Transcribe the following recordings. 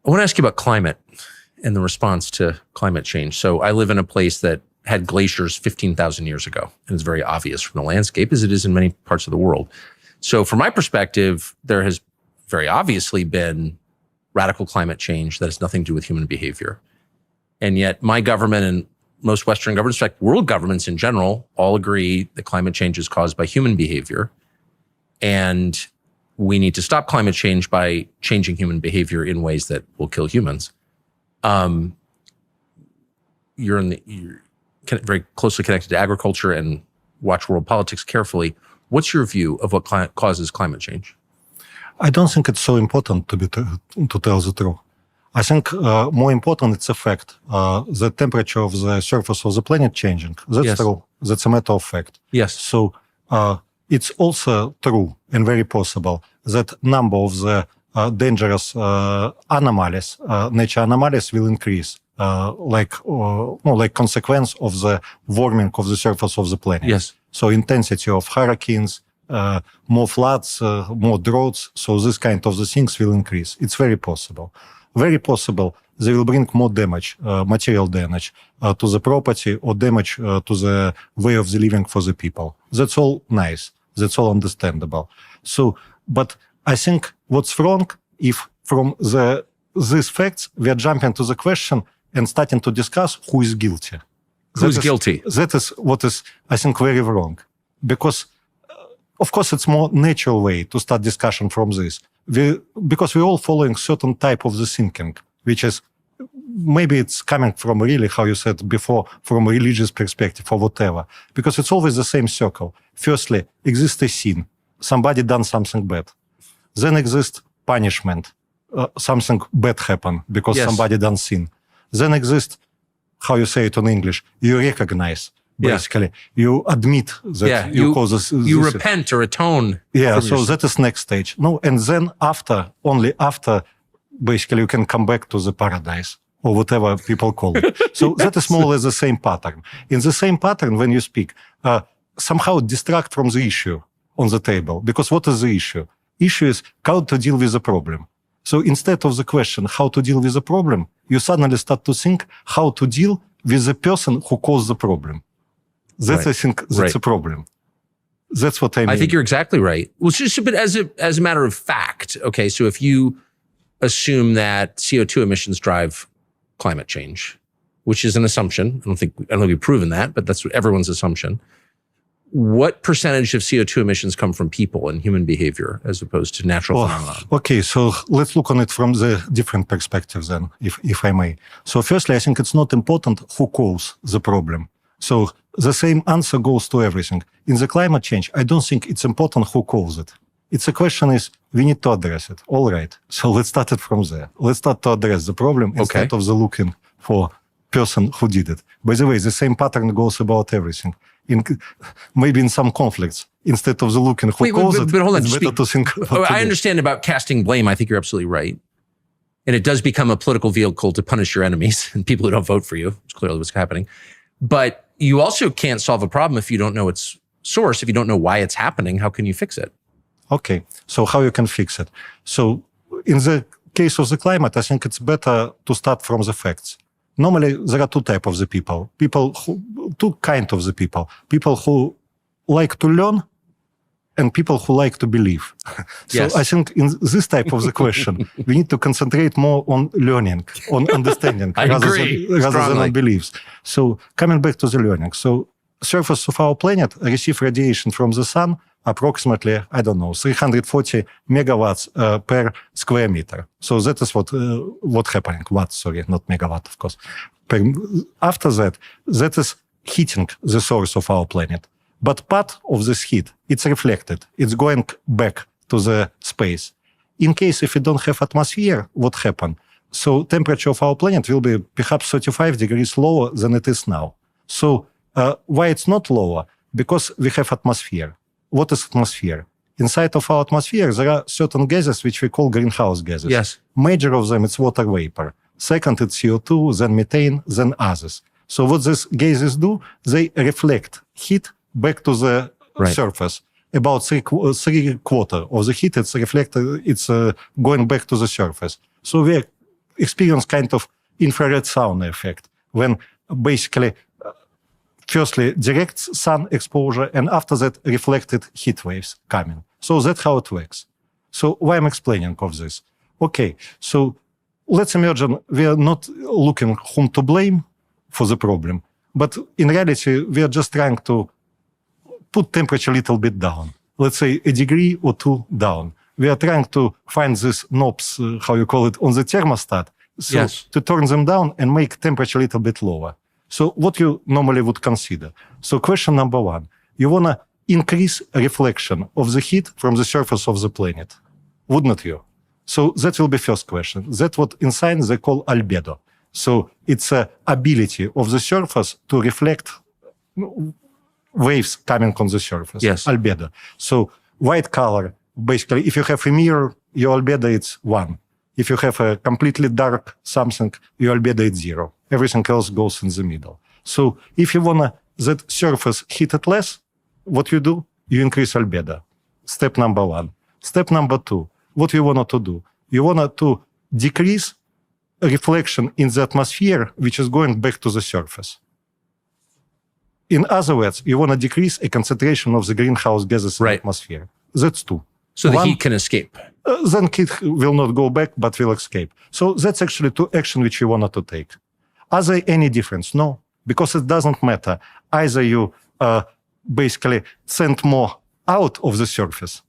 I want to ask you about climate and the response to climate change. So I live in a place that had glaciers 15,000 years ago, and it's very obvious from the landscape, as it is in many parts of the world. So from my perspective, there has very obviously been radical climate change that has nothing to do with human behavior. And yet my government and most Western governments, in fact, world governments in general, all agree that climate change is caused by human behavior. And we need to stop climate change by changing human behavior in ways that will kill humans. You're very closely connected to agriculture and watch world politics carefully. What's your view of what causes climate change? I don't think it's so important to tell the truth. I think more important it's a fact. The temperature of the surface of the planet changing. That's true. That's a matter of fact. Yes. So it's also true and very possible that number of the dangerous anomalies, nature anomalies will increase, like consequence of the warming of the surface of the planet. Yes. So intensity of hurricanes, more floods, more droughts. So this kind of the things will increase. It's very possible. Very possible they will bring more damage, material damage to the property or damage to the way of the living for the people. That's all nice. That's all understandable. So, but I think what's wrong if from these facts we are jumping to the question and starting to discuss who is guilty. Who's guilty? That is what is, I think, very wrong. Because, of course, it's more natural way to start discussion from this. Because we're all following certain type of the thinking, which is, maybe it's coming from really, how you said before, from a religious perspective or whatever. Because it's always the same circle. Firstly, exists a sin. Somebody done something bad. Then exists punishment. Something bad happened because somebody done sin. Then exists, how you say it in English, you recognize. Basically, you admit that you cause this. You repent or atone. Yeah, so that is next stage. No, and then only after, basically you can come back to the paradise or whatever people call it. So that is more or less the same pattern. In the same pattern, when you speak, somehow distract from the issue on the table. Because what is the issue? Issue is how to deal with the problem. So instead of the question, how to deal with the problem, you suddenly start to think how to deal with the person who caused the problem. That's, I think, that's a problem. That's what I mean. I think you're exactly right. Well, just a bit as a matter of fact, okay, so if you assume that CO2 emissions drive climate change, which is an assumption, I don't think we've proven that, but that's everyone's assumption. What percentage of CO2 emissions come from people and human behavior as opposed to natural phenomena? Okay, so let's look on it from the different perspectives then, if I may. So firstly, I think it's not important who caused the problem. So the same answer goes to everything. In the climate change, I don't think it's important who caused it. It's a question is, we need to address it. All right. So let's start it from there. Let's start to address the problem instead of the looking for person who did it. By the way, the same pattern goes about everything. Maybe in some conflicts, instead of the looking who caused it, hold on, it's better to think I understand about casting blame. I think you're absolutely right. And it does become a political vehicle to punish your enemies and people who don't vote for you, which is clearly what's happening. But you also can't solve a problem if you don't know its source. If you don't know why it's happening, how can you fix it? Okay, so how you can fix it? So in the case of the climate, I think it's better to start from the facts. Normally, there are two types of the people. Two kinds of the people. People who like to learn and people who like to believe. So I think in this type of the question, we need to concentrate more on learning, on understanding, rather than on beliefs. So coming back to the learning. So surface of our planet receive radiation from the sun approximately, I don't know, 340 megawatts per square meter. So that is what happening. Watts, sorry, not megawatt, of course. After that is heating the source of our planet. But part of this heat, it's reflected. It's going back to the space. In case if we don't have atmosphere, what happens? So temperature of our planet will be perhaps 35 degrees lower than it is now. So why it's not lower? Because we have atmosphere. What is atmosphere? Inside of our atmosphere, there are certain gases which we call greenhouse gases. Yes. Major of them, it's water vapor. Second, it's CO2, then methane, then others. So what these gases do, they reflect heat back to the surface. About three quarter of the heat, it's reflected, it's going back to the surface. So we're experience kind of infrared sauna effect, when basically, firstly, direct sun exposure, and after that, reflected heat waves coming. So that's how it works. So why I'm explaining of this? Okay, so let's imagine we are not looking whom to blame for the problem, but in reality, we are just trying to put temperature a little bit down. Let's say a degree or two down. We are trying to find these knobs, how you call it, on the thermostat, so to turn them down and make temperature a little bit lower. So what you normally would consider. So question number one, you want to increase reflection of the heat from the surface of the planet, wouldn't you? So that will be first question. That's what in science they call albedo. So it's an ability of the surface to reflect waves coming on the surface. Yes. Albedo. So white color, basically, if you have a mirror, your albedo is 1. If you have a completely dark something, your albedo is 0. Everything else goes in the middle. So if you want that surface heated less, what you do? You increase albedo. Step number 1. Step number 2. What you want to do? You want to decrease reflection in the atmosphere, which is going back to the surface. In other words, you want to decrease a concentration of the greenhouse gases in the atmosphere. That's 2. So the heat can escape. Then heat will not go back, but will escape. So that's actually 2 actions which you wanted to take. Are there any difference? No, because it doesn't matter. Either you basically send more out of the surface,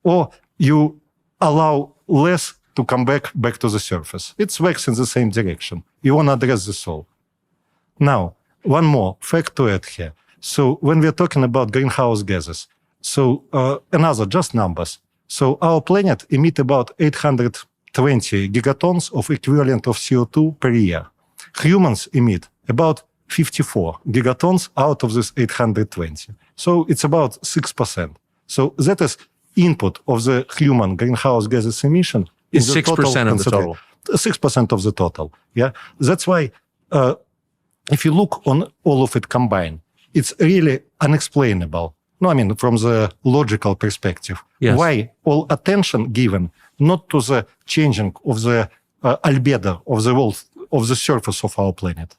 or you allow less to come back to the surface. It works in the same direction. You want to address this all. Now, one more fact to add here. So when we're talking about greenhouse gases, so another, just numbers. So our planet emits about 820 gigatons of equivalent of CO2 per year. Humans emit about 54 gigatons out of this 820. So it's about 6%. So that is input of the human greenhouse gases emission is 6% of the total. 6% of the total. Yeah, that's why if you look on all of it combined, it's really unexplainable. No, I mean from the logical perspective. Yes. Why all attention given not to the changing of the albedo of the world of the surface of our planet,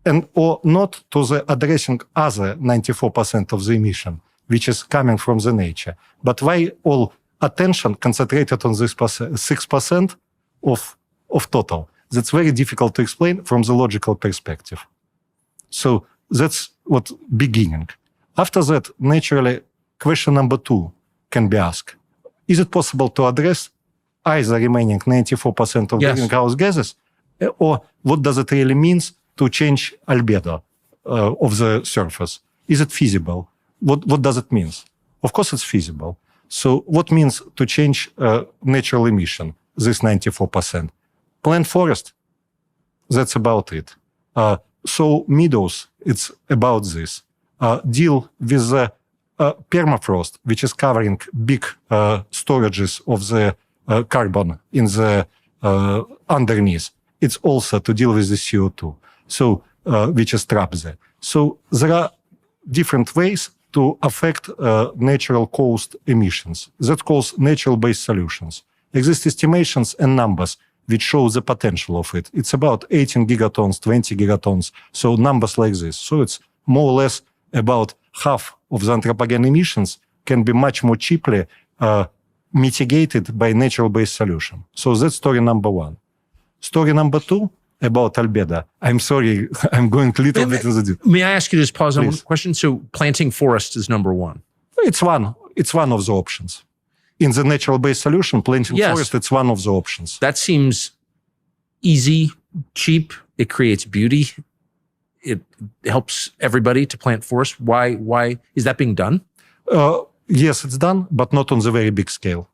and or not to the addressing other 94% of the emission, which is coming from the nature. But why all attention concentrated on this 6% of total? That's very difficult to explain from the logical perspective. So that's what beginning. After that, naturally, question number 2 can be asked. Is it possible to address either remaining 94% of greenhouse gases, or what does it really mean to change albedo of the surface? Is it feasible? What does it mean? Of course, it's feasible. So what means to change natural emission, this 94%? Plant forest, that's about it. So meadows, it's about this. Deal with the permafrost, which is covering big storages of the carbon in the underneath. It's also to deal with the CO2, so which is trapped there. So there are different ways to affect natural caused emissions. That calls natural-based solutions. Exist estimations and numbers which show the potential of it. It's about 18 gigatons, 20 gigatons, so numbers like this. So it's more or less about half of the anthropogenic emissions can be much more cheaply mitigated by natural-based solution. So that's story number 1. Story number 2 about albedo. I'm sorry, I'm going a little bit into the deep. May I ask you to just pause on one question? So planting forest is number 1. It's one of the options. In the natural-based solution, planting forest, it's one of the options. That seems easy, cheap. It creates beauty. It helps everybody to plant forest. Why is that being done? Yes, it's done, but not on the very big scale.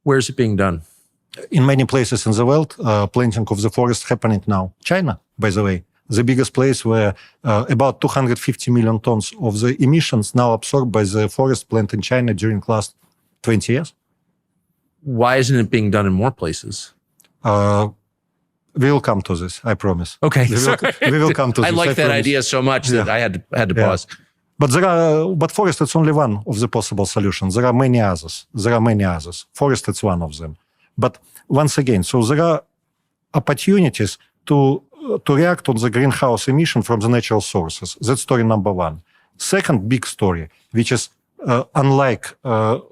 Where is it being done? In many places in the world, planting of the forest happening now. China, by the way, the biggest place where about 250 million tons of the emissions now absorbed by the forest plant in China during last 20 years. Why isn't it being done in more places? We will come to this, I promise. Okay, we will come to this. I like that idea so much that I had to pause. But forest, it's only one of the possible solutions. There are many others. Forest, it's one of them. But once again, so there are opportunities to react on the greenhouse emission from the natural sources. That's story number one. Second big story, which is unlike,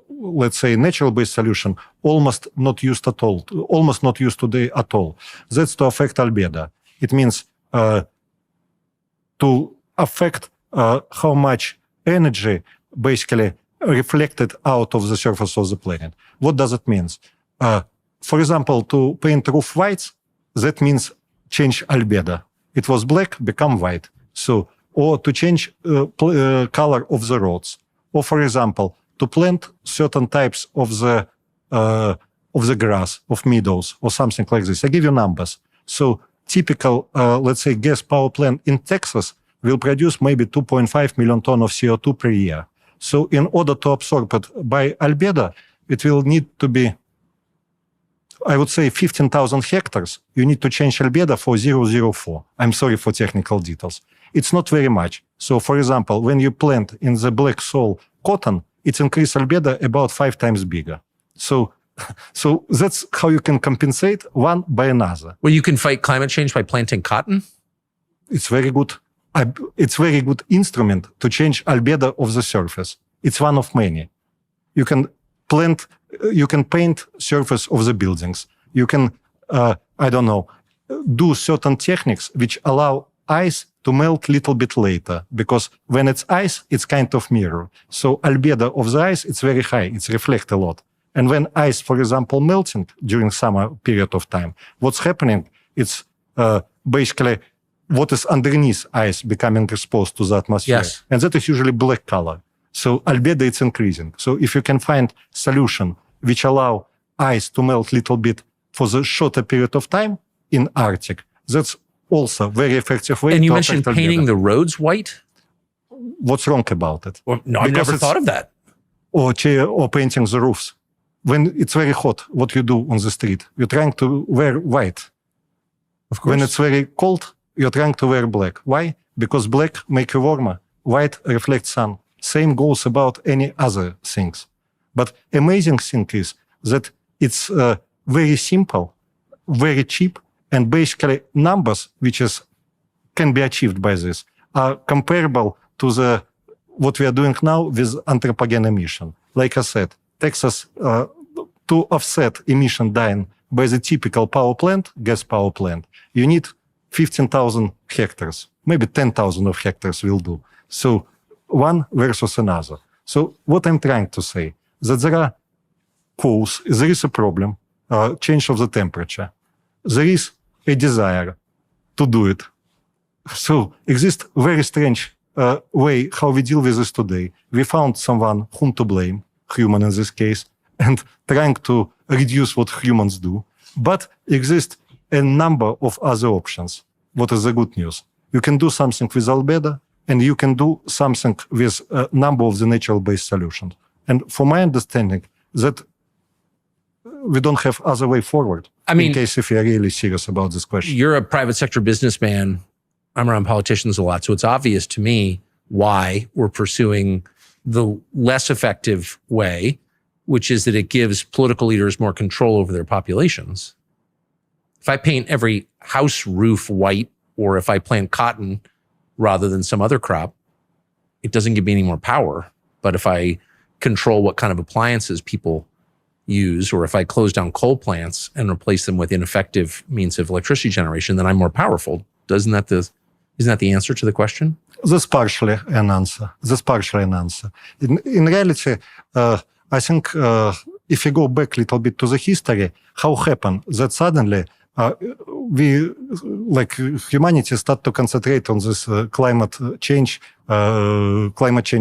let's say, natural-based solution, almost not used today at all. That's to affect albedo. It means to affect how much energy basically reflected out of the surface of the planet. What does it mean? For example, to paint roof white, that means change albedo. It was black, become white. So, or to change color of the roads. Or, for example, to plant certain types of the grass, of meadows, or something like this. I give you numbers. So, typical, let's say, gas power plant in Texas will produce maybe 2.5 million tons of CO2 per year. So, in order to absorb it by albedo, it will need to be, I would say, 15,000 hectares. You need to change albedo for 0.04. I'm sorry for technical details. It's not very much. So, for example, when you plant in the black soil cotton, it's increased albedo about 5 times bigger. So that's how you can compensate one by another. Well, you can fight climate change by planting cotton? It's very good. It's very good instrument to change albedo of the surface. It's one of many. You can paint surface of the buildings. You can, do certain techniques which allow ice to melt a little bit later, because when it's ice, it's kind of mirror. So albedo of the ice, it's very high, it's reflect a lot. And when ice, for example, melting during summer period of time, what's happening, it's basically what is underneath ice becoming exposed to the atmosphere. Yes. And that is usually black color. So albedo, it's increasing. So if you can find solution which allow ice to melt a little bit for the shorter period of time in Arctic, that's also very effective way. And you mentioned painting the roads white? What's wrong about it? Well, no, I've never thought of that. Or painting the roofs. When it's very hot, what you do on the street? You're trying to wear white. Of course. When it's very cold, you're trying to wear black. Why? Because black make you warmer. White reflects sun. Same goes about any other things. But amazing thing is that it's very simple, very cheap, and basically numbers which can be achieved by this are comparable to what we are doing now with anthropogen emission. Like I said, Texas, to offset emission dying by the typical power plant, gas power plant, you need 15,000 hectares. Maybe 10,000 of hectares will do. So one versus another. So what I'm trying to say, that there are cause, there is a problem, change of the temperature. There is a desire to do it. So exists very strange way how we deal with this today. We found someone whom to blame, human in this case, and trying to reduce what humans do. But exist a number of other options. What is the good news? You can do something with albedo, and you can do something with a number of the natural-based solutions. And from my understanding, that we don't have other way forward. I mean, in case if you're really serious about this question. You're a private sector businessman. I'm around politicians a lot, so it's obvious to me why we're pursuing the less effective way, which is that it gives political leaders more control over their populations. If I paint every house roof white, or if I plant cotton rather than some other crop, it doesn't give me any more power. But if I control what kind of appliances people use, or if I close down coal plants and replace them with ineffective means of electricity generation, then I'm more powerful. Isn't that the answer to the question? That's partially an answer. In reality, I think if you go back a little bit to the history, how happened that suddenly humanity start to concentrate on this climate change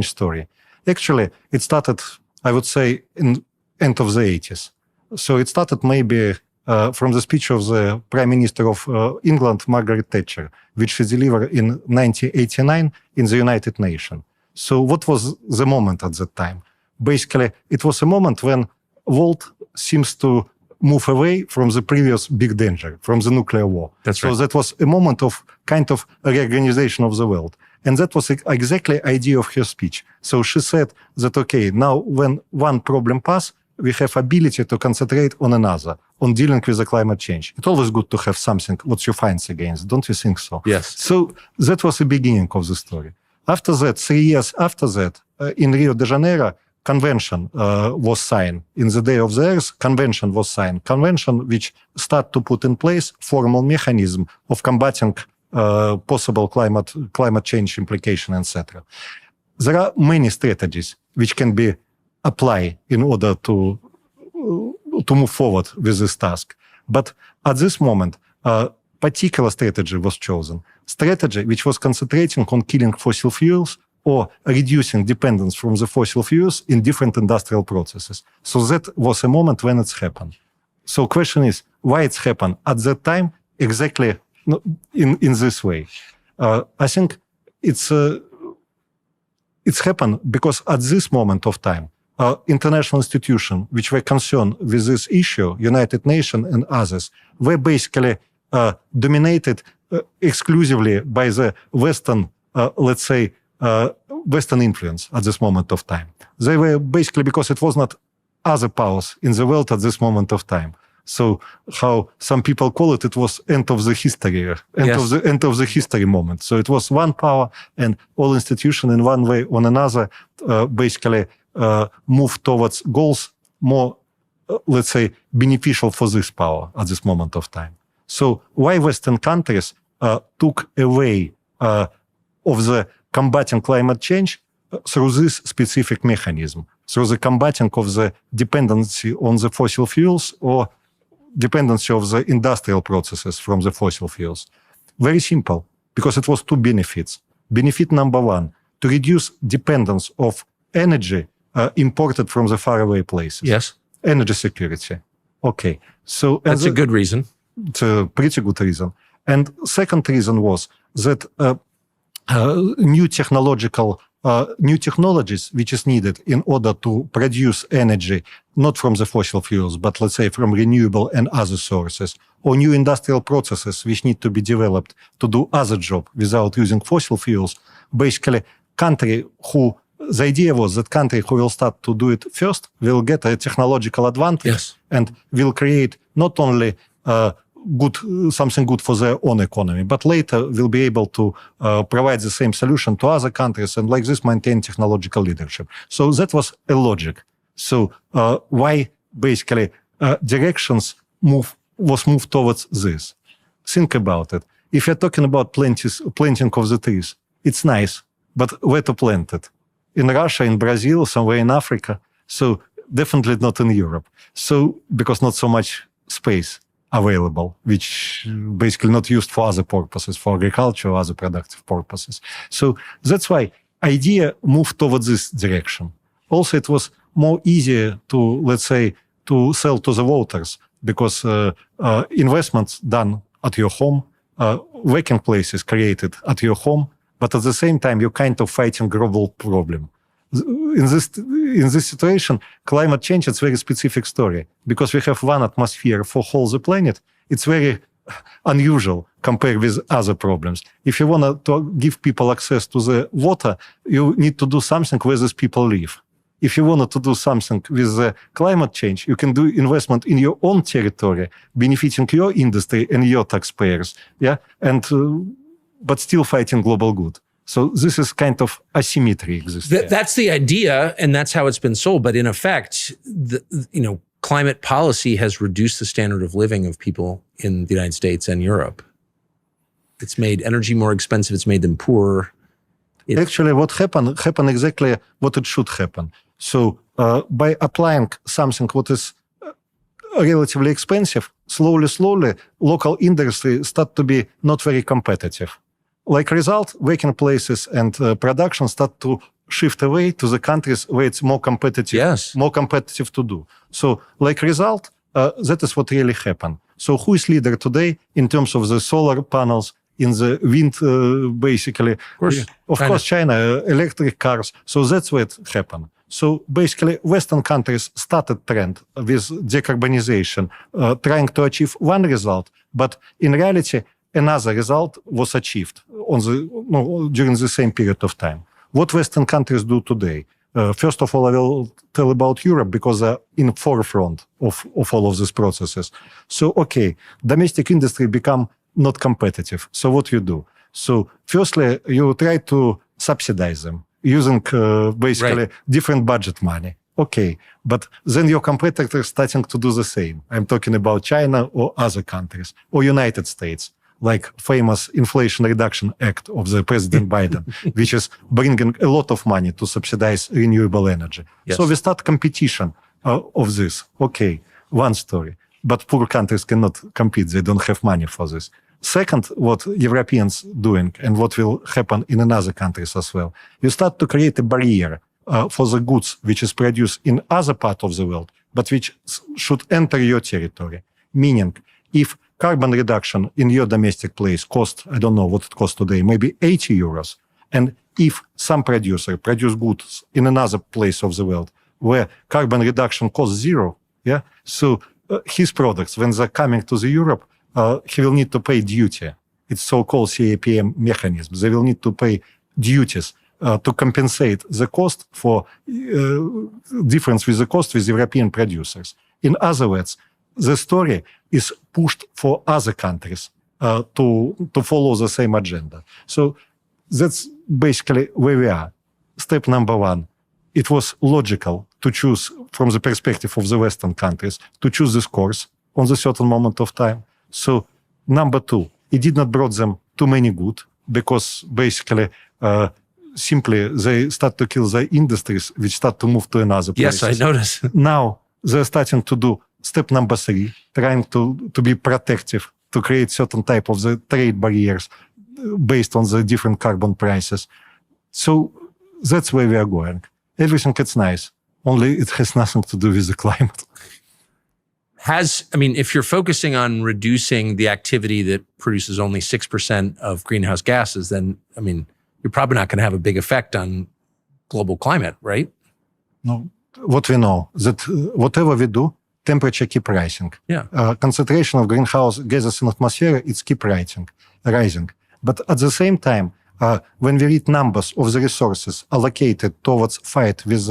story. Actually, it started, I would say, in end of the 80s. So it started maybe from the speech of the Prime Minister of England, Margaret Thatcher, which she delivered in 1989 in the United Nations. So what was the moment at that time? Basically, it was a moment when world seems to move away from the previous big danger, from the nuclear war. That's right. So that was a moment of kind of reorganization of the world. And that was exactly the idea of her speech. So she said that, okay, now when one problem passes, we have ability to concentrate on another, on dealing with the climate change. It's always good to have something what you fight against, don't you think so? Yes. So that was the beginning of the story. After that, 3 years after that, in Rio de Janeiro, convention was signed. In the Day of the Earth, convention was signed. Convention which start to put in place formal mechanism of combating possible climate change implication, etc. There are many strategies which can be applied in order to move forward with this task. But at this moment, a particular strategy was chosen. Strategy which was concentrating on killing fossil fuels or reducing dependence from the fossil fuels in different industrial processes. So that was a moment when it's happened. So question is, why it's happened at that time exactly in this way? I think it's happened because at this moment of time, international institutions which were concerned with this issue, United Nations and others, were basically dominated exclusively by the Western, let's say, Western influence at this moment of time. They were basically, because it was not other powers in the world at this moment of time. So how some people call it, it was end of the history, end of the history moment. So it was one power, and all institutions in one way or another basically move towards goals more, let's say, beneficial for this power at this moment of time. So why Western countries took away of the combating climate change through this specific mechanism, through the combating of the dependency on the fossil fuels or dependency of the industrial processes from the fossil fuels? Very simple, because it was two benefits. Benefit number one, to reduce dependence of energy imported from the faraway places. Yes. Energy security. Okay. So that's a good reason. It's a pretty good reason. And second reason was that new technologies which is needed in order to produce energy, not from the fossil fuels, but let's say from renewable and other sources, or new industrial processes which need to be developed to do other job without using fossil fuels. Basically, the idea was that country who will start to do it first will get a technological advantage and will create not only something good for their own economy, but later will be able to provide the same solution to other countries and like this maintain technological leadership. So that was a logic. So why basically directions was moved towards this? Think about it. If you're talking about planting of the trees, it's nice, but where to plant it? In Russia, in Brazil, somewhere in Africa. So definitely not in Europe. So because not so much space available, which basically not used for other purposes, for agriculture or other productive purposes. So that's why idea moved towards this direction. Also, it was more easier to, let's say, to sell to the voters because investments done at your home, working places created at your home, but at the same time, you're kind of fighting global problem. In this situation, climate change is a very specific story because we have one atmosphere for whole the planet. It's very unusual compared with other problems. If you want to give people access to the water, you need to do something where these people live. If you wanted to do something with the climate change, you can do investment in your own territory, benefiting your industry and your taxpayers, but still fighting global good. So this is kind of asymmetry existing. That's the idea, and that's how it's been sold. But in effect, climate policy has reduced the standard of living of people in the United States and Europe. It's made energy more expensive. It's made them poorer. Actually, what happened exactly what it should happen. So by applying something what is relatively expensive, slowly, local industry start to be not very competitive. Like result, working places and production start to shift away to the countries where it's more competitive to do. So like result, that is what really happened. So who is leader today in terms of the solar panels, in the wind, basically? Of course, China, electric cars. So that's what happened. So basically, Western countries started trend with decarbonization, trying to achieve one result, but in reality, another result was achieved during the same period of time. What Western countries do today? First of all, I will tell about Europe because they're in forefront of all of these processes. So, okay, domestic industry become not competitive. So what you do? So firstly, you try to subsidize them using basically different budget money. Okay, but then your competitors starting to do the same. I'm talking about China or other countries or United States, like famous Inflation Reduction Act of the President Biden, which is bringing a lot of money to subsidize renewable energy. Yes. So we start competition of this. Okay, one story. But poor countries cannot compete. They don't have money for this. Second, what Europeans doing and what will happen in other countries as well, you start to create a barrier for the goods which is produced in other part of the world, but which should enter your territory. Meaning, if carbon reduction in your domestic place cost, I don't know what it costs today, maybe 80 euros, and if some producer produce goods in another place of the world where carbon reduction costs zero, yeah, so his products, when they're coming to the Europe, he will need to pay duty. It's so-called CAPM mechanism. They will need to pay duties to compensate the cost for difference with the cost with European producers. In other words, the story is pushed for other countries to follow the same agenda. So that's basically where we are. Step number one, it was logical to choose, from the perspective of the Western countries, to choose this course on a certain moment of time. So number two, it did not brought them too many good, because basically simply they start to kill the industries which start to move to another place. Yes, I notice. Now they're starting to do step number three, trying to be protective, to create certain type of the trade barriers based on the different carbon prices. So that's where we are going. Everything is nice, only it has nothing to do with the climate. If you're focusing on reducing the activity that produces only 6% of greenhouse gases, then, you're probably not going to have a big effect on global climate, right? No. What we know, that whatever we do, temperature keep rising. Yeah. Concentration of greenhouse gases in atmosphere, it's keep rising. But at the same time, when we read numbers of the resources allocated towards fight with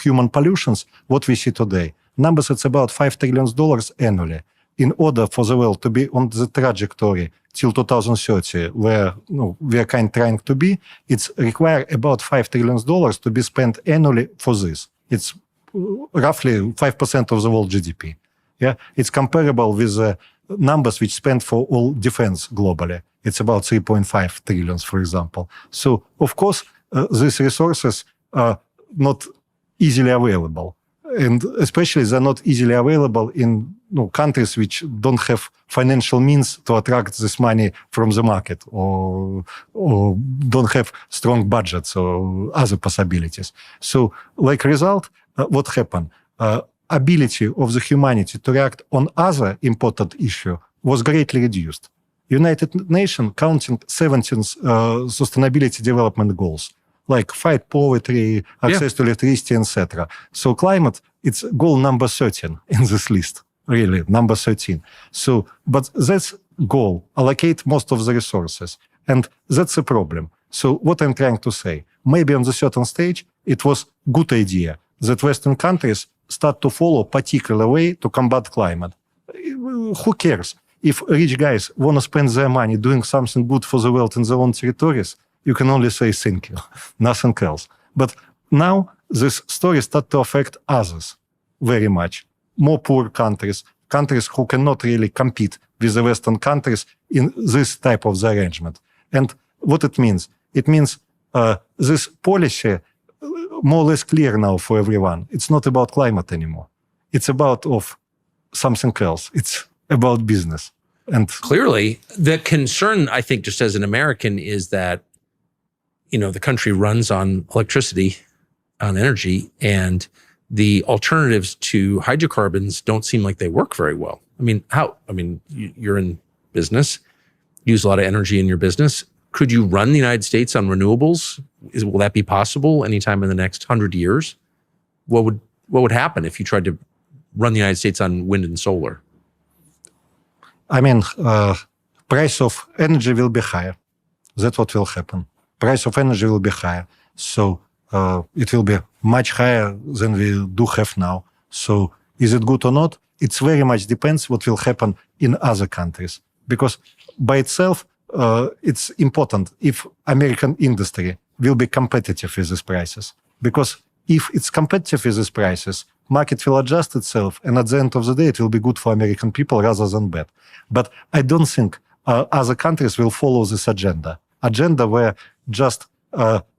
human pollutions, what we see today, numbers, it's about $5 trillion annually. In order for the world to be on the trajectory till 2030, where we are trying to be, it's require about $5 trillion to be spent annually for this. It's roughly 5% of the world GDP. Yeah, it's comparable with the numbers which spent for all defense globally. It's about 3.5 trillion, for example. So, of course, these resources are not easily available. And especially they're not easily available in countries which don't have financial means to attract this money from the market, or don't have strong budgets or other possibilities. So, like result, what happened? Ability of the humanity to react on other important issue was greatly reduced. United Nations counting 17 sustainability development goals, like fight poverty, access to electricity, etc. So climate, it's goal number 13 in this list, really, number 13. So, but that's goal, allocate most of the resources. And that's a problem. So what I'm trying to say, maybe on the certain stage, it was good idea that Western countries start to follow particular way to combat climate. Who cares? If rich guys want to spend their money doing something good for the world in their own territories, you can only say thank you, nothing else. But now this story starts to affect others very much. More poor countries, countries who cannot really compete with the Western countries in this type of the arrangement. And what it means? It means this policy more or less clear now for everyone. It's not about climate anymore. It's about something else. It's about business. And clearly, the concern, I think, just as an American, is that the country runs on electricity, on energy, and the alternatives to hydrocarbons don't seem like they work very well. You're in business, use a lot of energy in your business. Could you run the United States on renewables? Will that be possible anytime in the next 100 years? What would happen if you tried to run the United States on wind and solar? Price of energy will be higher. That's what will happen. Price of energy will be higher. So it will be much higher than we do have now. So is it good or not? It very much depends what will happen in other countries. Because by itself, it's important if American industry will be competitive with these prices. Because if it's competitive with these prices, market will adjust itself, and at the end of the day, it will be good for American people rather than bad. But I don't think other countries will follow this agenda where just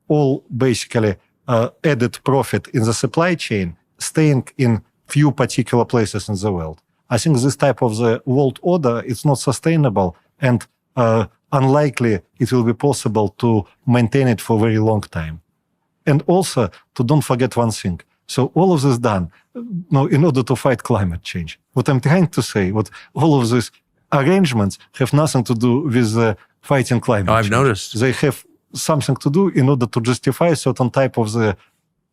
all basically added profit in the supply chain staying in few particular places in the world. I think this type of the world order is not sustainable, and unlikely it will be possible to maintain it for a very long time. And also, to don't forget one thing. So all of this done in order to fight climate change. What I'm trying to say, what all of these arrangements have nothing to do with fighting climate change. I've noticed. They have something to do in order to justify certain type of the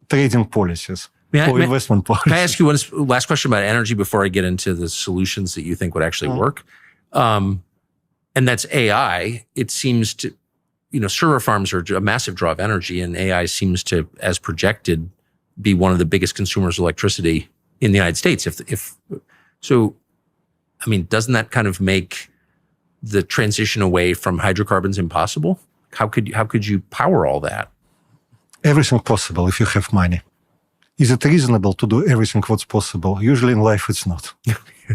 trading policies or investment policies. Can I ask you one last question about energy before I get into the solutions that you think would actually work? And that's AI. It seems to, server farms are a massive draw of energy, and AI seems to, as projected, be one of the biggest consumers of electricity in the United States. Doesn't that kind of make the transition away from hydrocarbons impossible? How could you power all that? Everything possible if you have money. Is it reasonable to do everything what's possible? Usually in life, it's not.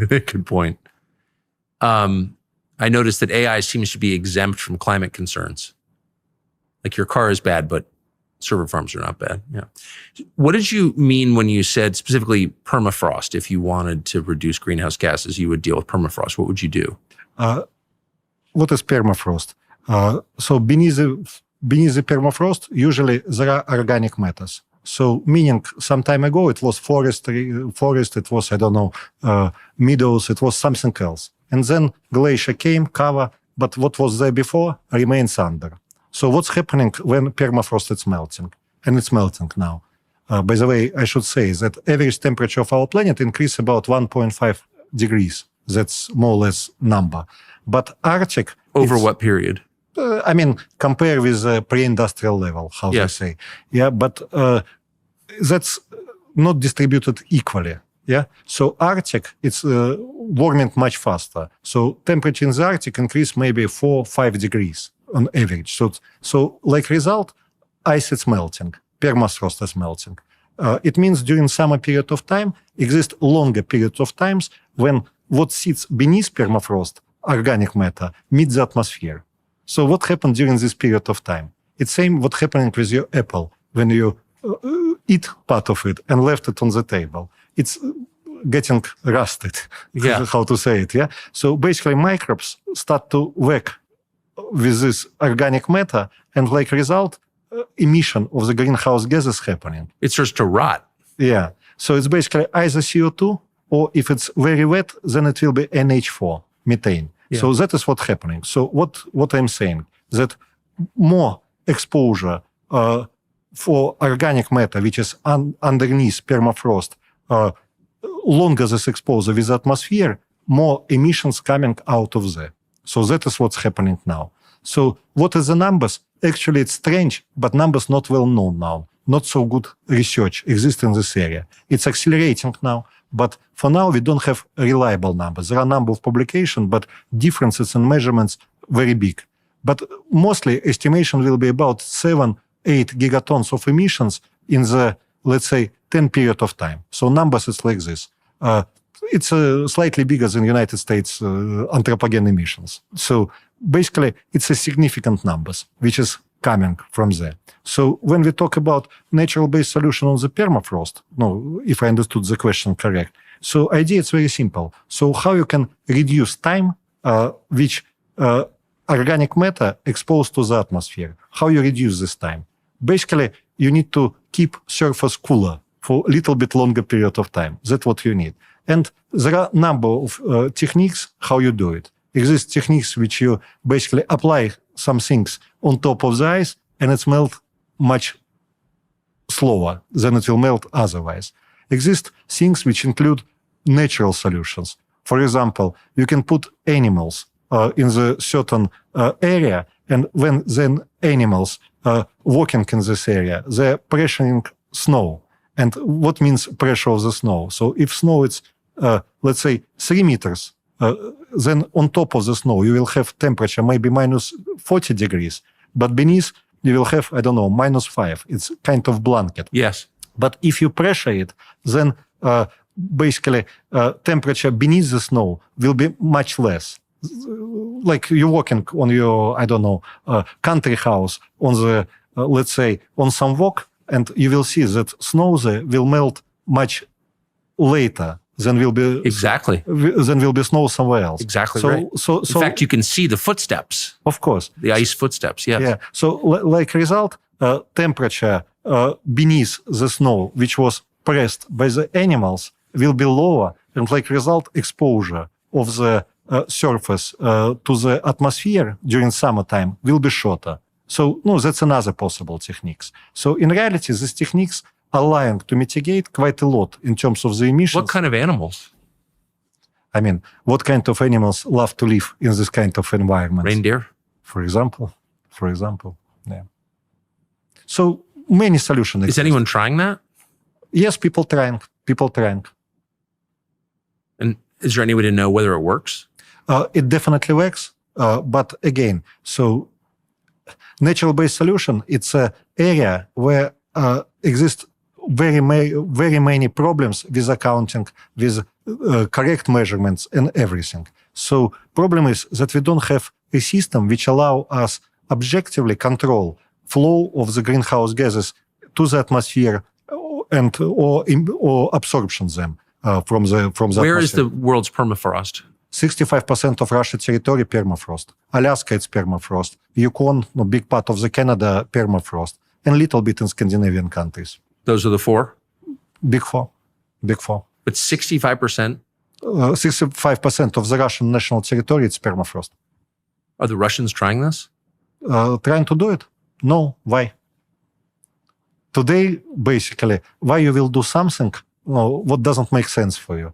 Good point. I noticed that AI seems to be exempt from climate concerns. Like your car is bad, but server farms are not bad. Yeah. What did you mean when you said specifically permafrost? If you wanted to reduce greenhouse gases, you would deal with permafrost. What would you do? What is permafrost? So beneath the permafrost, usually there are organic matters. So meaning some time ago it was forest, it was, meadows, it was something else. And then glacier came, cover, but what was there before remains under. So what's happening when permafrost is melting? And it's melting now. By the way, I should say that average temperature of our planet increased about 1.5 degrees. That's more or less number. But Arctic... Over what period? Compare with the pre-industrial level, how they say. Yeah, but that's not distributed equally. Yeah. So Arctic, it's warming much faster. So temperature in the Arctic increased maybe 4-5 degrees on average. So like result, ice is melting, permafrost is melting. It means during summer period of time, exist longer periods of times when what sits beneath permafrost, organic matter, meets the atmosphere. So what happened during this period of time? It's same what happening with your apple when you eat part of it and left it on the table. It's getting rusted, how to say it, yeah? So basically microbes start to work with this organic matter, and like result, emission of the greenhouse gas is happening. It starts to rot. Yeah. So it's basically either CO2, or if it's very wet, then it will be NH4, methane. Yeah. So that is what's happening. So what I'm saying, that more exposure for organic matter, which is underneath permafrost, longer this exposure with the atmosphere, more emissions coming out of there. So that is what's happening now. So what is the numbers? Actually, it's strange, but numbers not well known now. Not so good research exists in this area. It's accelerating now, but for now we don't have reliable numbers. There are a number of publications, but differences in measurements very big. But mostly estimation will be about 7-8 gigatons of emissions in the, let's say, 10 period of time. So numbers is like this. It's slightly bigger than United States anthropogene emissions. So basically, it's a significant numbers, which is coming from there. So when we talk about natural-based solution on the permafrost, if I understood the question correct, so idea is very simple. So how you can reduce time which organic matter exposed to the atmosphere? How you reduce this time? Basically, you need to keep surface cooler for a little bit longer period of time. That's what you need. And there are a number of techniques how you do it. Exist techniques which you basically apply some things on top of the ice, and it's melt much slower than it will melt otherwise. Exist things which include natural solutions. For example, you can put animals in the certain area, and when then animals walking in this area, they're pressuring snow. And what means pressure of the snow? So if snow is, let's say, 3 meters, then on top of the snow you will have temperature maybe minus 40 degrees, but beneath you will have, I don't know, minus 5. It's kind of blanket. Yes. But if you pressure it, then basically temperature beneath the snow will be much less. Like you're walking on your, I don't know, country house on the, let's say, on some walk, and you will see that snow there will melt much later than will be snow somewhere else. Exactly so, right. So, in fact, you can see the footsteps. Of course. The ice footsteps, yes. Yeah. So like result, temperature beneath the snow, which was pressed by the animals, will be lower, and like result, exposure of the surface to the atmosphere during summertime will be shorter. So, no, that's another possible techniques. So, in reality, these techniques are allowing to mitigate quite a lot in terms of the emissions. What kind of animals? I mean, what kind of animals love to live in this kind of environment? Reindeer? For example. Yeah. So, many solutions exist. Is anyone trying that? Yes, people trying. And is there any way to know whether it works? It definitely works, but again, so natural-based solution, it's an area where exist very many problems with accounting, with correct measurements and everything. So problem is that we don't have a system which allow us objectively control flow of the greenhouse gases to the atmosphere and or absorption them from the atmosphere. Where is the world's permafrost? 65% of Russia's territory permafrost. Alaska, it's permafrost. Yukon, no, big part of the Canada, permafrost. And little bit in Scandinavian countries. Those are the 4? Big four. But 65%? 65% of the Russian national territory, it's permafrost. Are the Russians trying this? Trying to do it? No. Why? Today, basically, why you will do something, what doesn't make sense for you?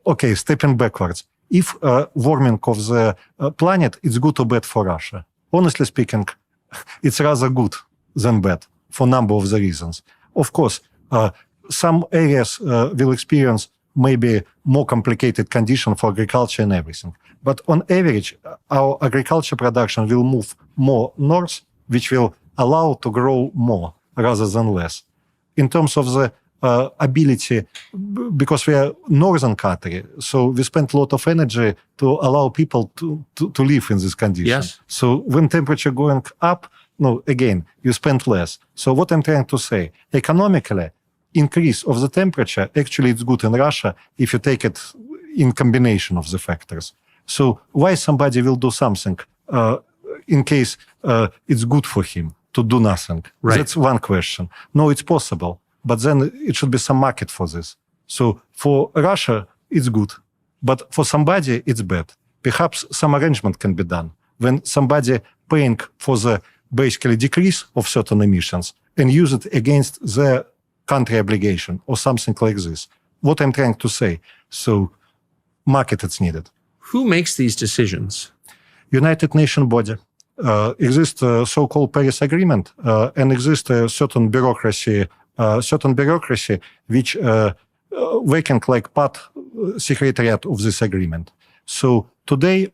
Okay, stepping backwards. If warming of the planet is good or bad for Russia? Honestly speaking, it's rather good than bad for a number of the reasons. Of course, some areas will experience maybe more complicated conditions for agriculture and everything. But on average, our agriculture production will move more north, which will allow to grow more rather than less. In terms of the ability, because we are northern country, so we spend a lot of energy to allow people to live in this condition. Yes. So when temperature going up, again, you spend less. So what I'm trying to say, economically, increase of the temperature, actually it's good in Russia if you take it in combination of the factors. So why somebody will do something in case it's good for him to do nothing? Right. That's one question. No, it's possible. But then it should be some market for this. So for Russia, it's good. But for somebody, it's bad. Perhaps some arrangement can be done when somebody paying for the basically decrease of certain emissions and use it against their country obligation or something like this. What I'm trying to say, so market is needed. Who makes these decisions? United Nations body. Exists a so-called Paris Agreement and exists a certain bureaucracy which working like part secretariat of this agreement. So today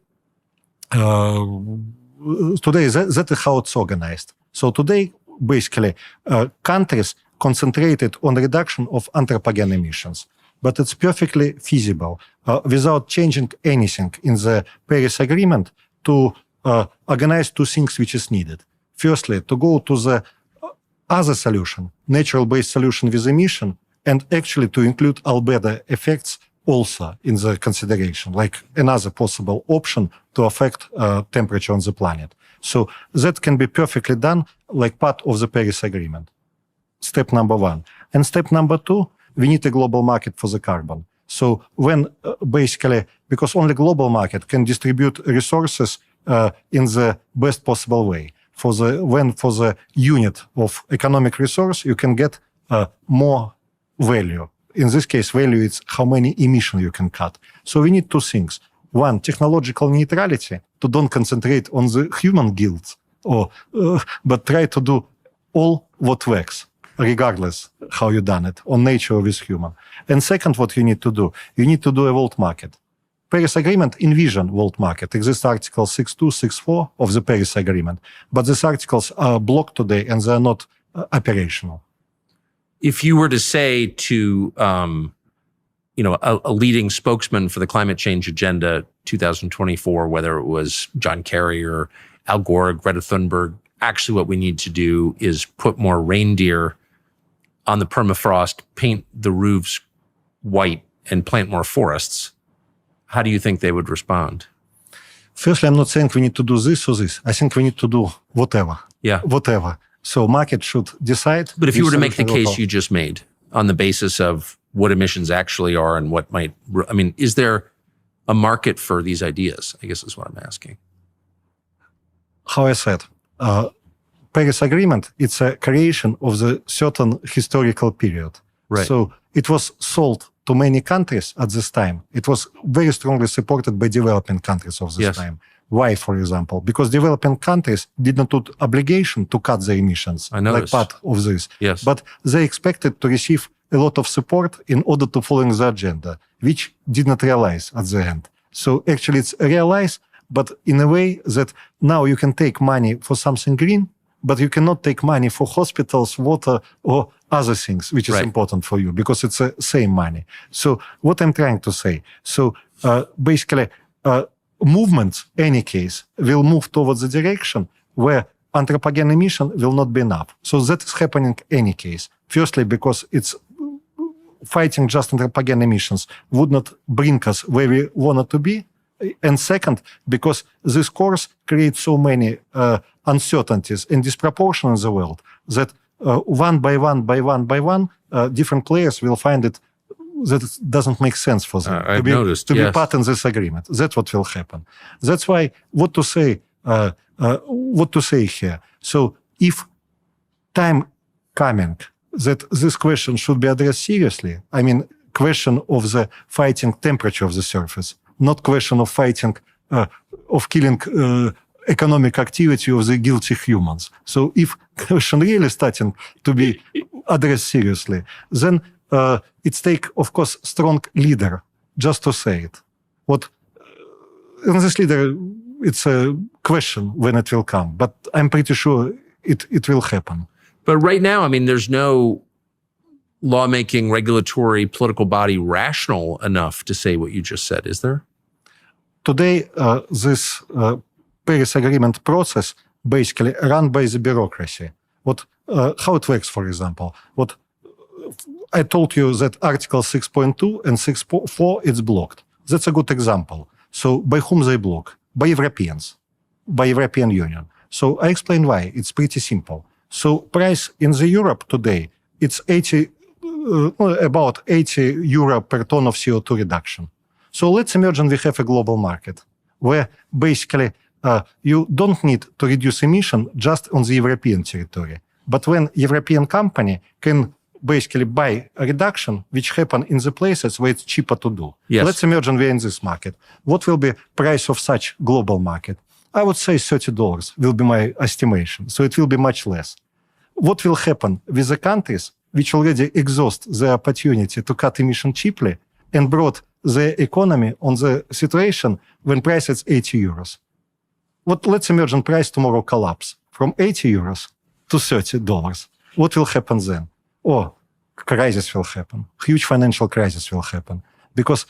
that is how it's organized. So today, basically, countries concentrated on reduction of anthropogenic emissions, but it's perfectly feasible without changing anything in the Paris Agreement to organize 2 things which is needed. Firstly, to go to the other solution, natural-based solution with emission, and actually to include albedo effects also in the consideration, like another possible option to affect temperature on the planet. So that can be perfectly done like part of the Paris Agreement. Step number 1. And step number 2, we need a global market for the carbon. So when basically, because only global market can distribute resources in the best possible way. For the unit of economic resource, you can get more value. In this case, value is how many emission you can cut. So we need 2 things. one, technological neutrality, to don't concentrate on the human guilt, but try to do all what works, regardless how you done it, on nature or with human. And second, what you need to do a world market. Paris Agreement envision world market. Exists Article 6.2, 6.4 of the Paris Agreement. But these articles are blocked today and they are not operational. If you were to say to a leading spokesman for the climate change agenda 2024, whether it was John Kerry or Al Gore, Greta Thunberg, actually what we need to do is put more reindeer on the permafrost, paint the roofs white, and plant more forests, how do you think they would respond? Firstly, I'm not saying we need to do this or this. I think we need to do whatever. Yeah. Whatever. So market should decide. But if you were to make the case you just made on the basis of what emissions actually are and what might, is there a market for these ideas? I guess is what I'm asking. How I said, Paris Agreement, it's a creation of the certain historical period. Right. So it was sold to many countries at this time. It was very strongly supported by developing countries of this time. Why, for example? Because developing countries did not put obligation to cut their emissions, like part of this. Yes. But they expected to receive a lot of support in order to follow the agenda, which did not realize at the end. So actually it's realized, but in a way that now you can take money for something green, but you cannot take money for hospitals, water, or other things, which is important for you, because it's the same money. So what I'm trying to say, basically, movements, any case, will move towards the direction where anthropogene emission will not be enough. So that is happening any case. Firstly, because it's fighting just anthropogene emissions would not bring us where we wanted to be. And second, because this course creates so many uncertainties and disproportion in the world that one by one, different players will find it that it doesn't make sense for them to be part in this agreement. That's what will happen. That's why what to say here. So if time coming that this question should be addressed seriously, question of the fighting temperature of the surface, not question of fighting, of killing economic activity of the guilty humans. So if question really starting to be addressed seriously, then it's take, of course, strong leader just to say it. And this leader, it's a question when it will come, but I'm pretty sure it will happen. But right now, there's no lawmaking, regulatory, political body rational enough to say what you just said, is there? Today, this Paris Agreement process basically run by the bureaucracy. How it works, for example. I told you that Article 6.2 and 6.4 it's blocked. That's a good example. So by whom they block? By Europeans, by European Union. So I explain why. It's pretty simple. So price in the Europe today, it's about 80 euro per ton of CO2 reduction. So let's imagine we have a global market where basically you don't need to reduce emission just on the European territory. But when European company can basically buy a reduction which happen in the places where it's cheaper to do. Yes. Let's imagine we're in this market. What will be price of such global market? I would say $30 will be my estimation. So it will be much less. What will happen with the countries which already exhaust the opportunity to cut emission cheaply and brought the economy on the situation when price is 80 euros? Let's imagine price tomorrow collapse from 80 euros to $30. What will happen then? Crisis will happen. Huge financial crisis will happen. Because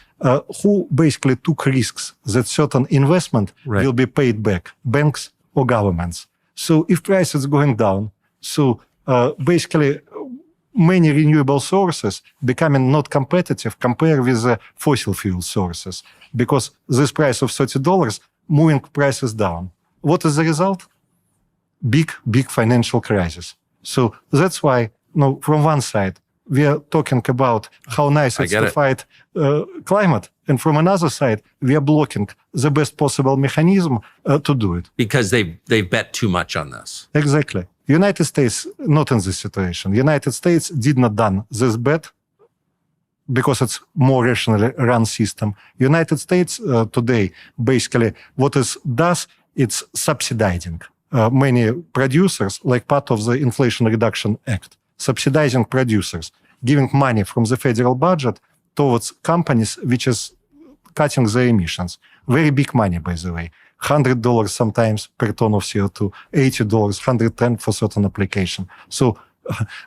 who basically took risks that certain investment will be paid back? Banks or governments. So if price is going down, so basically many renewable sources becoming not competitive compared with the fossil fuel sources. Because this price of $30 moving prices down. What is the result? Big financial crisis. So that's why, from one side, we are talking about how nice it's to fight climate. And from another side, we are blocking the best possible mechanism to do it. Because they bet too much on this. Exactly. United States, not in this situation. United States did not done this bet because it's more rationally run system. United States today, basically, what it does, it's subsidizing many producers, like part of the Inflation Reduction Act, subsidizing producers, giving money from the federal budget towards companies which is cutting their emissions. Very big money, by the way. $100 sometimes per ton of CO2, $80, $110 for certain application. So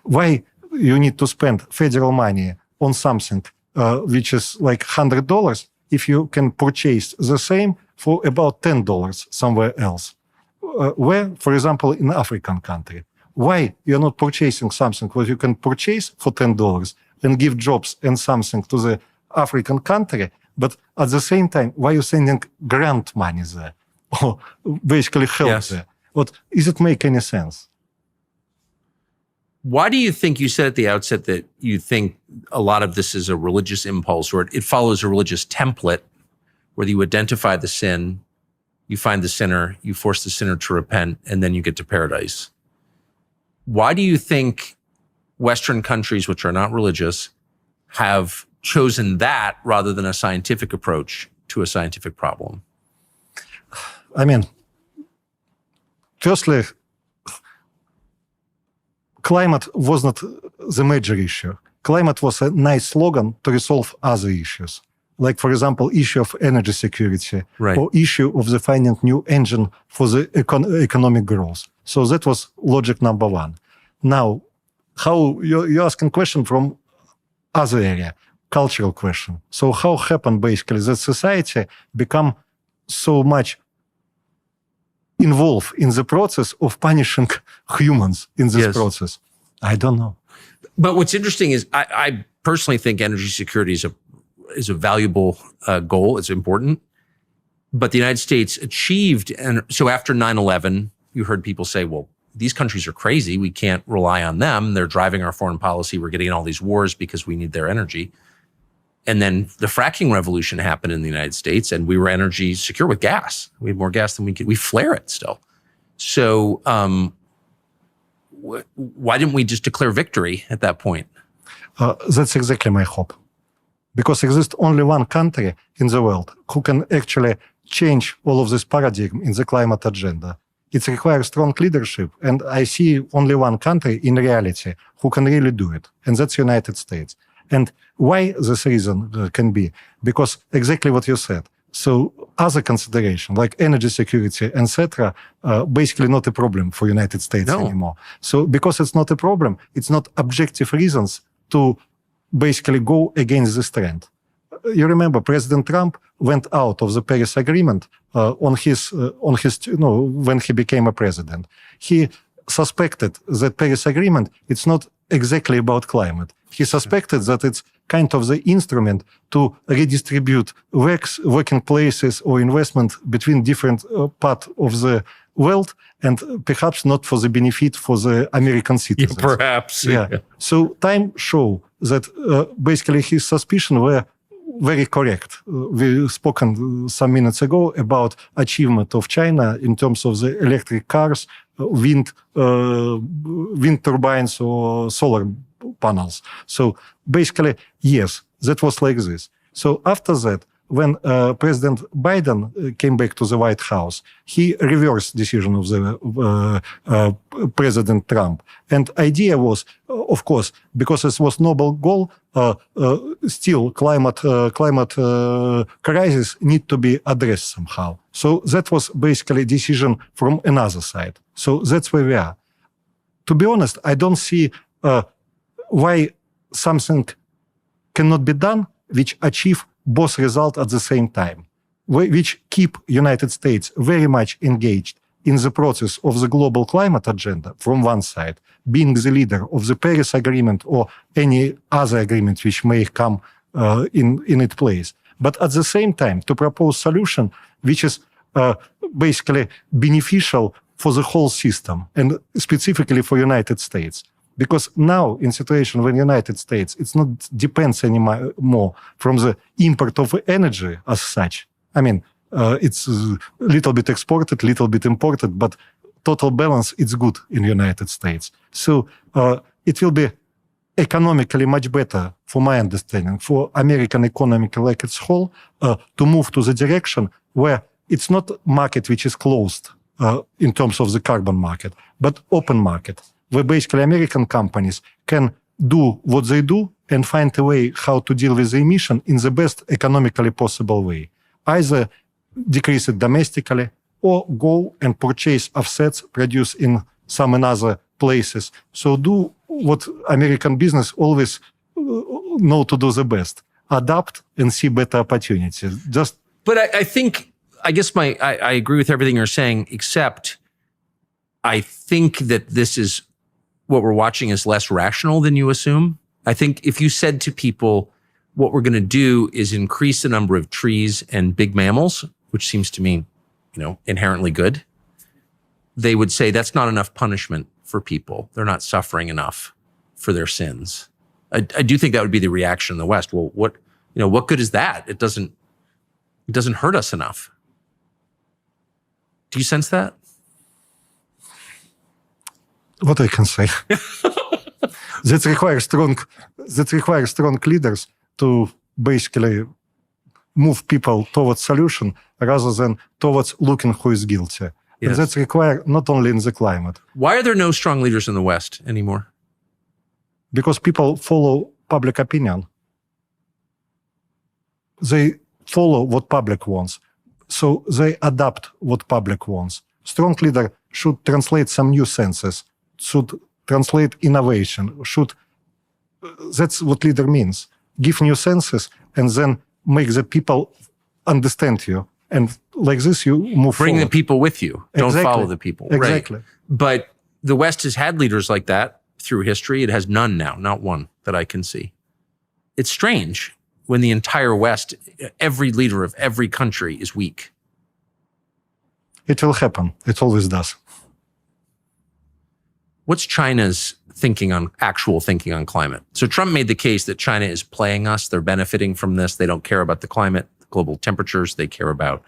why you need to spend federal money on something which is like $100 if you can purchase the same for about $10 somewhere else? Where, for example, in African country, why you're not purchasing something what you can purchase for $10 and give jobs and something to the African country, but at the same time, why you're sending grant money there or basically help there? What does it make any sense? Why do you think, you said at the outset that you think a lot of this is a religious impulse, or it follows a religious template where you identify the sin, you find the sinner, you force the sinner to repent, and then you get to paradise? Why do you think Western countries, which are not religious, have chosen that rather than a scientific approach to a scientific problem? I mean, firstly, climate was not the major issue. Climate was a nice slogan to resolve other issues. Like, for example, issue of energy security, right, or issue of the finding new engine for the economic growth. So that was logic number one. Now, how you're asking question from other area, cultural question. So how happened basically that society become so much involved in the process of punishing humans in this process? I don't know. But what's interesting is I personally think energy security is a valuable goal. It's important. But the United States achieved, and so after 9/11, you heard people say, well, these countries are crazy. We can't rely on them. They're driving our foreign policy. We're getting in all these wars because we need their energy. And then the fracking revolution happened in the United States, and we were energy secure with gas. We had more gas than we flare it still. So why didn't we just declare victory at that point? That's exactly my hope. Because exists only one country in the world who can actually change all of this paradigm in the climate agenda. It requires strong leadership, and I see only one country in reality who can really do it, and that's United States. And why this reason can be? Because exactly what you said. So other consideration like energy security, etc., basically not a problem for United States anymore. So because it's not a problem, it's not objective reasons to basically go against this trend. You remember President Trump went out of the Paris Agreement when he became a president. He suspected that Paris Agreement, it's not exactly about climate. He suspected that it's kind of the instrument to redistribute working places or investment between different parts of the world, and perhaps not for the benefit for the American citizens. Perhaps. Yeah. So time show that basically his suspicions were very correct. We spoken some minutes ago about achievement of China in terms of the electric cars, wind turbines or solar panels. So basically, yes, that was like this. So after that, when President Biden came back to the White House, he reversed decision of the President Trump. And idea was, of course, because it was noble goal, still climate crisis need to be addressed somehow. So that was basically decision from another side. So that's where we are. To be honest, I don't see why something cannot be done which achieve both results at the same time, which keep United States very much engaged in the process of the global climate agenda from one side, being the leader of the Paris Agreement or any other agreement which may come in its place. But at the same time, to propose solution which is basically beneficial for the whole system and specifically for United States. Because now, in situation when United States, it's not depends anymore from the import of energy as such. I mean, it's a little bit exported, little bit imported, but total balance, it's good in United States. So it will be economically much better, for my understanding, for American economy like its whole, to move to the direction where it's not market which is closed in terms of the carbon market, but open market, where basically American companies can do what they do and find a way how to deal with the emission in the best economically possible way. Either decrease it domestically or go and purchase offsets produced in some other places. So do what American business always know to do the best: adapt and see better opportunities. But I guess I agree with everything you're saying, except I think that this is what we're watching is less rational than you assume. I think if you said to people, what we're going to do is increase the number of trees and big mammals, which seems to me, inherently good, they would say that's not enough punishment for people. They're not suffering enough for their sins. I do think that would be the reaction in the West. Well, what good is that? It doesn't hurt us enough. Do you sense that? What I can say? That requires strong leaders to basically move people towards solution rather than towards looking who is guilty. Yes. And that's required not only in the climate. Why are there no strong leaders in the West anymore? Because people follow public opinion. They follow what public wants. So they adapt what public wants. Strong leader should translate some new senses, should translate innovation, that's what leader means. Give new senses and then make the people understand you. And like this, you move Bring forward. the people with you. Don't follow the people. Exactly. Right. But the West has had leaders like that through history. It has none now, not one that I can see. It's strange when the entire West, every leader of every country is weak. It will happen. It always does. What's China's actual thinking on climate? So Trump made the case that China is playing us. They're benefiting from this. They don't care about the climate, global temperatures. They care about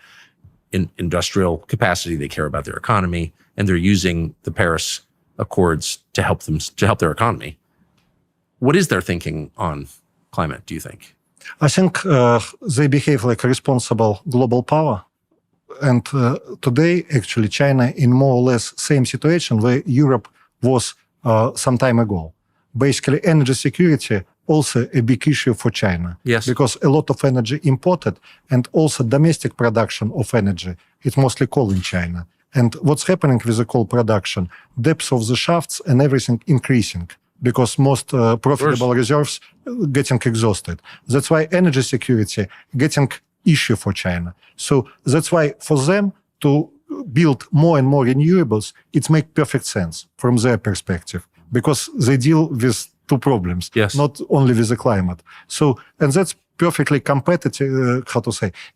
industrial capacity. They care about their economy. And they're using the Paris Accords to help their economy. What is their thinking on climate, do you think? I think they behave like a responsible global power. And today, actually, China in more or less same situation where Europe was some time ago. Basically, energy security also a big issue for China. Yes. Because a lot of energy imported and also domestic production of energy, it's mostly coal in China. And what's happening with the coal production, depth of the shafts and everything increasing because most profitable reserves getting exhausted. That's why energy security getting issue for China. So that's why for them to build more and more renewables, it makes perfect sense from their perspective because they deal with two problems, yes, not only with the climate. So, and that's perfectly competitive,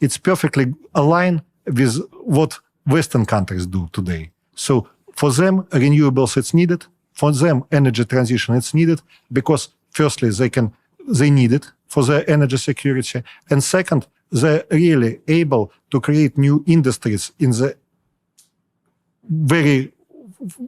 it's perfectly aligned with what Western countries do today. So for them, renewables, it's needed. For them, energy transition, it's needed because firstly, they need it for their energy security. And second, they're really able to create new industries in the very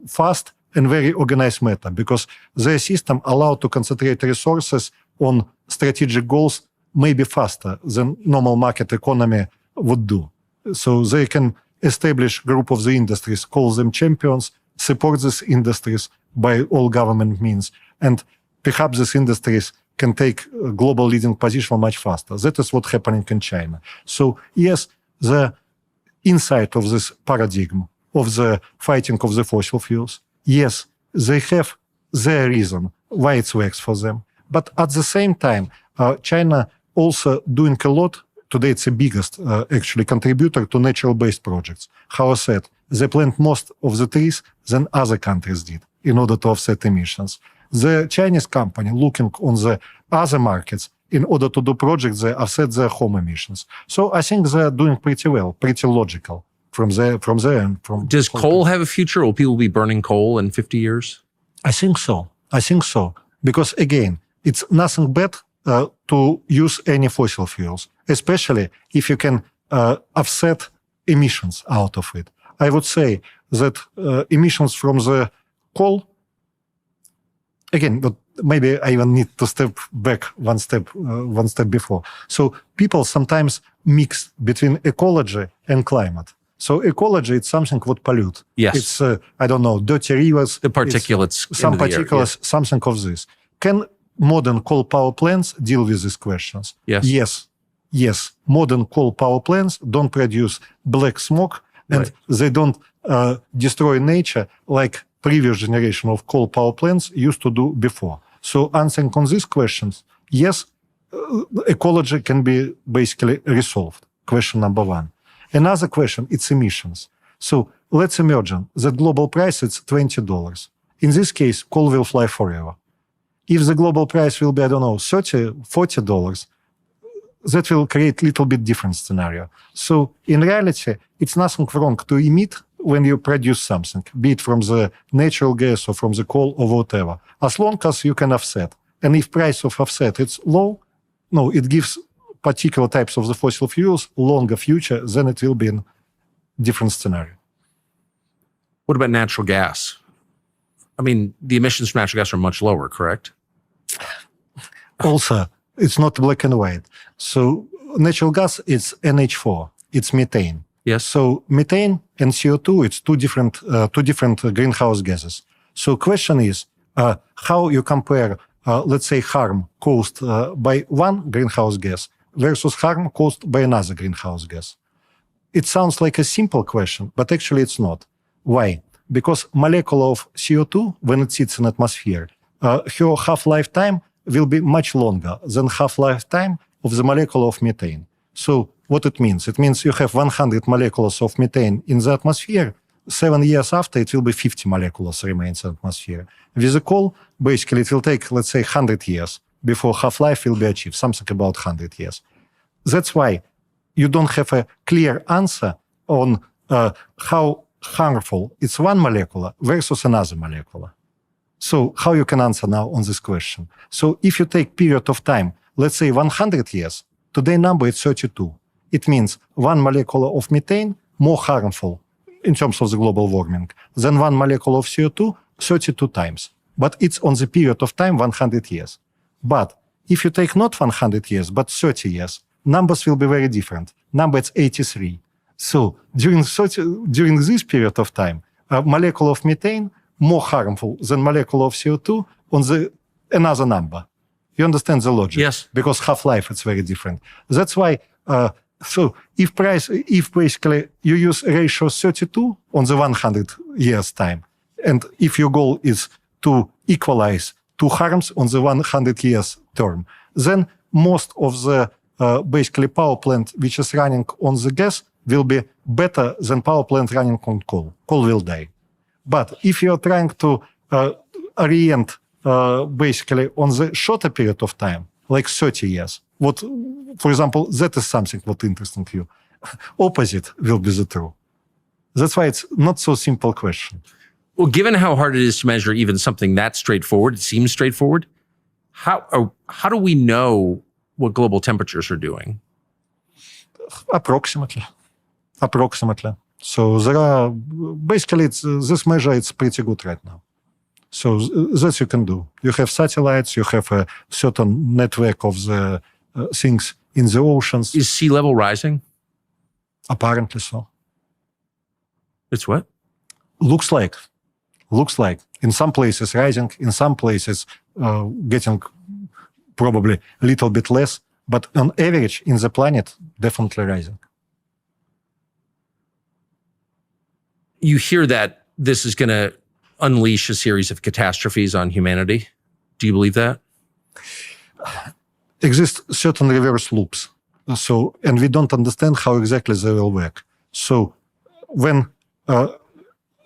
fast and very organized manner because their system allows to concentrate resources on strategic goals maybe faster than normal market economy would do. So they can establish group of the industries, call them champions, support these industries by all government means, and perhaps these industries can take a global leading position much faster. That is what's happening in China. So yes, the insight of this paradigm of the fighting of the fossil fuels, yes, they have their reason why it works for them. But at the same time, China also doing a lot. Today, it's the biggest actually contributor to natural-based projects. How I said, they plant most of the trees than other countries did in order to offset emissions. The Chinese company looking on the other markets in order to do projects that offset their home emissions. So I think they're doing pretty well, pretty logical from there and from. Does coal have a future? Will people be burning coal in 50 years? I think so. Because again, it's nothing bad to use any fossil fuels, especially if you can offset emissions out of it. I would say that emissions from the coal again, but maybe I even need to step back one step before. So people sometimes mix between ecology and climate. So ecology, it's something what pollute. Yes. It's, I don't know, dirty rivers. The particulates. Some into the air, particulates, something of this. Can modern coal power plants deal with these questions? Yes. Yes. Modern coal power plants don't produce black smoke, and they don't destroy nature like previous generation of coal power plants used to do before. So answering on these questions, yes, ecology can be basically resolved. Question number one. Another question, it's emissions. So let's imagine that global price is $20. In this case, coal will fly forever. If the global price will be, I don't know, $30, $40, that will create a little bit different scenario. So in reality, it's nothing wrong to emit when you produce something, be it from the natural gas or from the coal or whatever, as long as you can offset. And if price of offset is low, no, it gives particular types of the fossil fuels longer future, then it will be in different scenario. What about natural gas? I mean, the emissions from natural gas are much lower, correct? Also, it's not black and white. So natural gas is NH4, it's methane. Yes. So methane and CO2, it's two different greenhouse gases. So question is, how you compare, let's say, harm caused by one greenhouse gas versus harm caused by another greenhouse gas? It sounds like a simple question, but actually it's not. Why? Because molecule of CO2, when it sits in atmosphere, her half-life time will be much longer than half-life time of the molecule of methane. So what it means? It means you have 100 molecules of methane in the atmosphere. 7 years after, it will be 50 molecules remains in the atmosphere. With the coal, basically, it will take, let's say, 100 years before half-life will be achieved, something about 100 years. That's why you don't have a clear answer on how harmful it's one molecule versus another molecule. So how you can answer now on this question? So if you take period of time, let's say 100 years, today number is 32. It means one molecule of methane more harmful in terms of the global warming than one molecule of CO2 32 times. But it's on the period of time 100 years. But if you take not 100 years, but 30 years, numbers will be very different. Number is 83. So during this period of time, a molecule of methane more harmful than molecule of CO2 on the another number. You understand the logic? Yes. Because half-life is very different. That's why, so if basically you use ratio 32 on the 100 years time, and if your goal is to equalize two harms on the 100 years term, then most of the basically power plant which is running on the gas will be better than power plant running on coal. Coal will die. But if you are trying to orient basically on the shorter period of time, like 30 years, what, for example, that is something what interesting to you. Opposite will be the true. That's why it's not so simple question. Well, given how hard it is to measure even something that straightforward, it seems straightforward, how do we know what global temperatures are doing? Approximately. So there are, basically, this measure is pretty good right now. So that you can do. You have satellites, you have a certain network of the things in the oceans. Is sea level rising? Apparently so. It's what? Looks like. In some places rising, in some places getting probably a little bit less, but on average in the planet, definitely rising. You hear that this is going to unleash a series of catastrophes on humanity. Do you believe that? Exist certain reverse loops. So, and we don't understand how exactly they will work. So when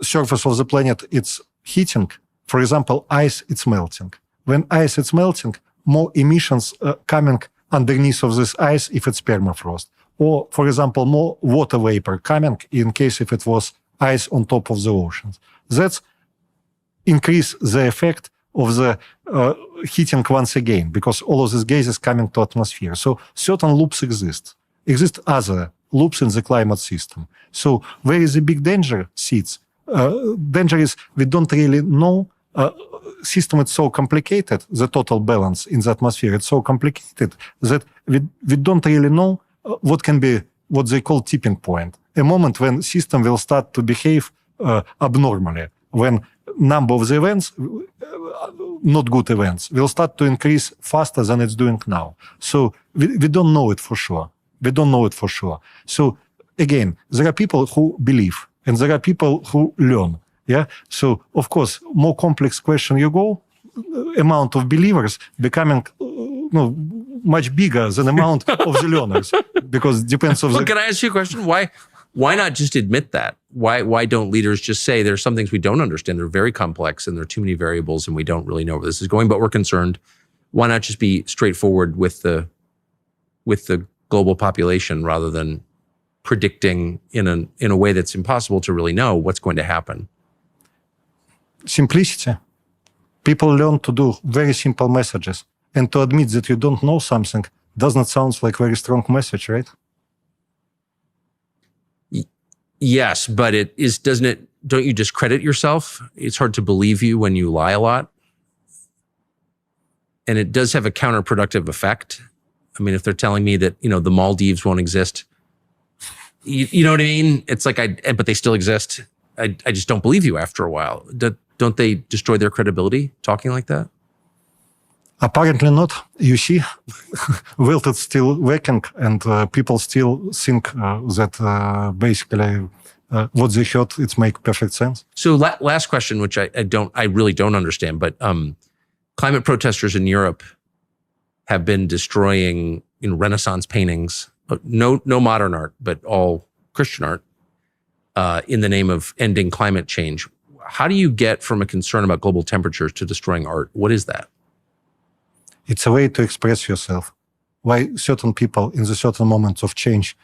surface of the planet it's heating, for example, ice it's melting. When ice is melting, more emissions coming underneath of this ice if it's permafrost. Or, for example, more water vapor coming in case if it was ice on top of the oceans. That's increase the effect of the heating once again, because all of these gases coming to atmosphere. So certain loops exist. Exist other loops in the climate system. So where is the big danger sits? Danger is we don't really know system is so complicated, the total balance in the atmosphere, it's so complicated that we don't really know what they call tipping point. A moment when system will start to behave abnormally, when number of the events, not good events, will start to increase faster than it's doing now. So we don't know it for sure. We don't know it for sure. So again, there are people who believe and there are people who learn. Yeah. So of course, more complex question you go, amount of believers becoming much bigger than amount of the learners, because it depends on Well, can I ask you a question? Why not just admit that? Why don't leaders just say there's some things we don't understand, they're very complex and there are too many variables and we don't really know where this is going, but we're concerned. Why not just be straightforward with the global population rather than predicting in a way that's impossible to really know what's going to happen? Simplicity. People learn to do very simple messages, and to admit that you don't know something does not sound like a very strong message, right? Yes, but don't you discredit yourself? It's hard to believe you when you lie a lot. And it does have a counterproductive effect. I mean, if they're telling me that, the Maldives won't exist, you know what I mean? It's like, but they still exist. I just don't believe you after a while. Don't they destroy their credibility talking like that? Apparently not. You see, world is still working, and people still think that basically what they heard, it makes perfect sense. So last question, which I really don't understand, but climate protesters in Europe have been destroying Renaissance paintings, no modern art, but all Christian art, in the name of ending climate change. How do you get from a concern about global temperatures to destroying art? What is that? It's a way to express yourself. Why certain people in the certain moments of change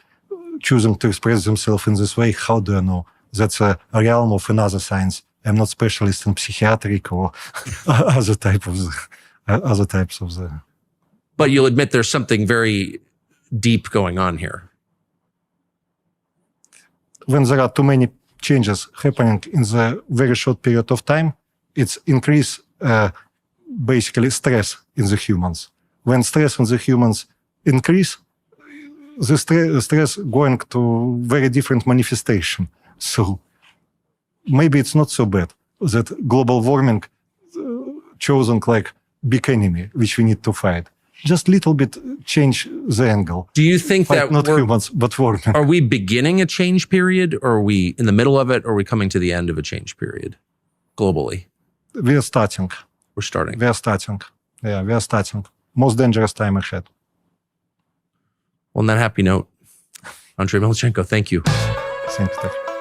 choosing to express themselves in this way, how do I know? That's a realm of another science. I'm not specialist in psychiatric or other types of the... But you'll admit there's something very deep going on here. When there are too many changes happening in the very short period of time, it's increase basically stress in the humans. When stress in the humans increase, the stress going to very different manifestation. So maybe it's not so bad that global warming chosen like big enemy, which we need to fight. Just little bit change the angle. Do you think Fight that not humans, but warming. Are we beginning a change period, or are we in the middle of it, or are we coming to the end of a change period globally? We are starting. We're starting. We are starting. Yeah, we are starting. Most dangerous time ahead. Well, on that happy note, Andreј Melnиченko, thank you. Thank you.